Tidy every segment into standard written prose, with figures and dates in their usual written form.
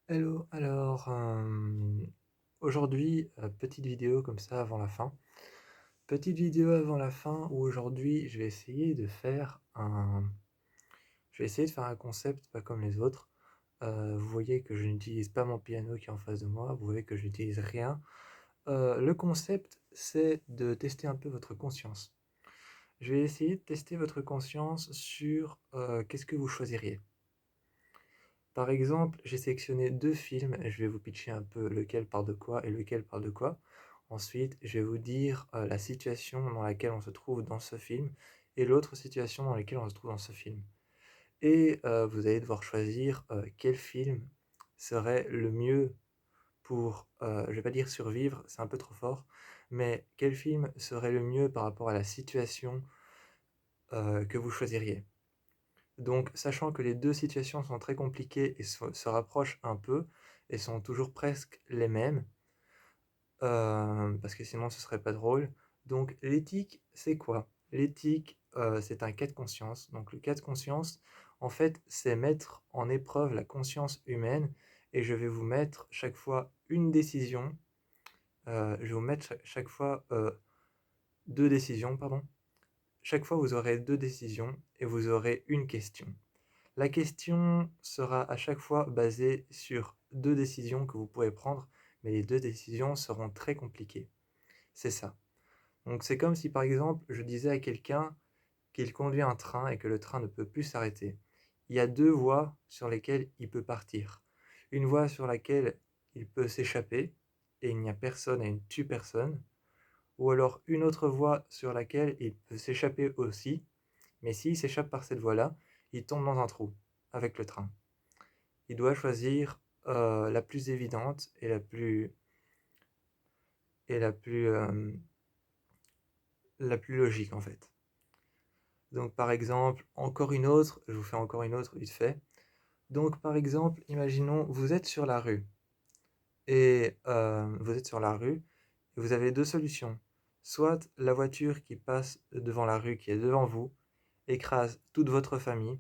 Hello, alors aujourd'hui, petite vidéo comme ça avant la fin. Petite vidéo avant la fin où aujourd'hui je vais essayer de faire un concept pas comme les autres. Vous voyez que je n'utilise pas mon piano qui est en face de moi, vous voyez que je n'utilise rien. Le concept, c'est de tester un peu votre conscience. Je vais essayer de tester votre conscience sur qu'est-ce que vous choisiriez. Par exemple, j'ai sélectionné 2 films et je vais vous pitcher un peu lequel parle de quoi et lequel parle de quoi. Ensuite, je vais vous dire, la situation dans laquelle on se trouve dans ce film et l'autre situation dans laquelle on se trouve dans ce film. Et vous allez devoir choisir, quel film serait le mieux pour, je vais pas dire survivre, c'est un peu trop fort, mais quel film serait le mieux par rapport à la situation, que vous choisiriez. Donc, sachant que les 2 situations sont très compliquées et se rapprochent un peu et sont toujours presque les mêmes, parce que sinon ce serait pas drôle. Donc l'éthique, c'est quoi? L'éthique, c'est un cas de conscience. Donc le cas de conscience, en fait, c'est mettre en épreuve la conscience humaine et je vais vous mettre chaque fois une décision, je vais vous mettre chaque fois, 2 décisions, pardon. Chaque fois, vous aurez 2 décisions et vous aurez une question. La question sera à chaque fois basée sur 2 décisions que vous pourrez prendre, mais les 2 décisions seront très compliquées. C'est ça. Donc c'est comme si par exemple je disais à quelqu'un qu'il conduit un train et que le train ne peut plus s'arrêter. Il y a 2 voies sur lesquelles il peut partir. Une voie sur laquelle il peut s'échapper et il n'y a personne et il ne tue personne, ou alors une autre voie sur laquelle il peut s'échapper aussi, mais s'il s'échappe par cette voie-là, il tombe dans un trou avec le train. Il doit choisir la plus évidente et la plus la plus logique en fait. Donc par exemple, encore une autre, je vous fais encore une autre vite fait. Donc par exemple, imaginons vous êtes sur la rue et vous êtes sur la rue et vous avez 2 solutions. Soit la voiture qui passe devant la rue qui est devant vous écrase toute votre famille,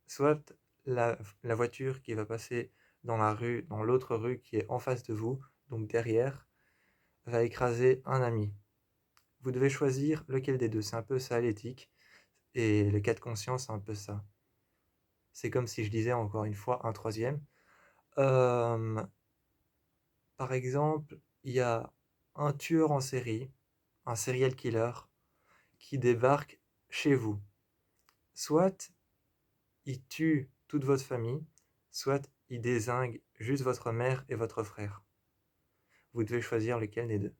soit la voiture qui va passer dans la rue, dans l'autre rue qui est en face de vous, donc derrière, va écraser un ami. Vous devez choisir lequel des deux. C'est un peu ça l'éthique. Et le cas de conscience, c'est un peu ça. C'est comme si je disais encore une fois un troisième. Euh, Par exemple, il y a un tueur en série, un serial killer, qui débarque chez vous. Soit il tue toute votre famille, soit il dézingue juste votre mère et votre frère. Vous devez choisir lequel des deux.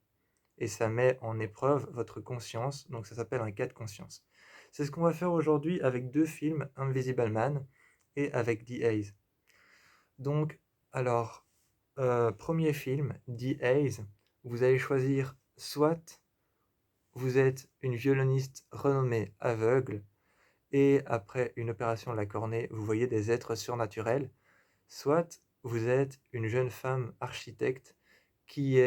Et ça met en épreuve votre conscience, donc ça s'appelle un cas de conscience. C'est ce qu'on va faire aujourd'hui avec 2 films, Invisible Man et avec The Haze. Donc, alors, premier film, The Haze, vous allez choisir soit vous êtes une violoniste renommée aveugle et après une opération de la cornée, vous voyez des êtres surnaturels, soit vous êtes une jeune femme architecte qui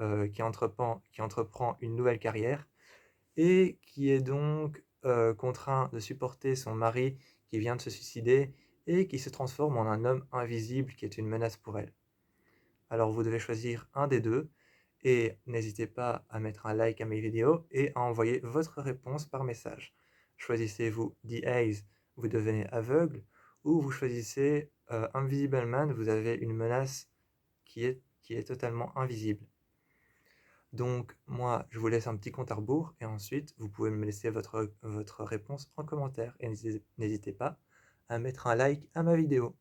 entreprend une nouvelle carrière et qui est donc contraint de supporter son mari qui vient de se suicider et qui se transforme en un homme invisible qui est une menace pour elle. Alors vous devez choisir un des deux et n'hésitez pas à mettre un like à mes vidéos et à envoyer votre réponse par message. Choisissez-vous The Haze, vous devenez aveugle, ou vous choisissez Invisible Man, vous avez une menace qui est totalement invisible. Donc moi, je vous laisse un petit compte à rebours et ensuite, vous pouvez me laisser votre réponse en commentaire. Et n'hésitez pas à mettre un like à ma vidéo.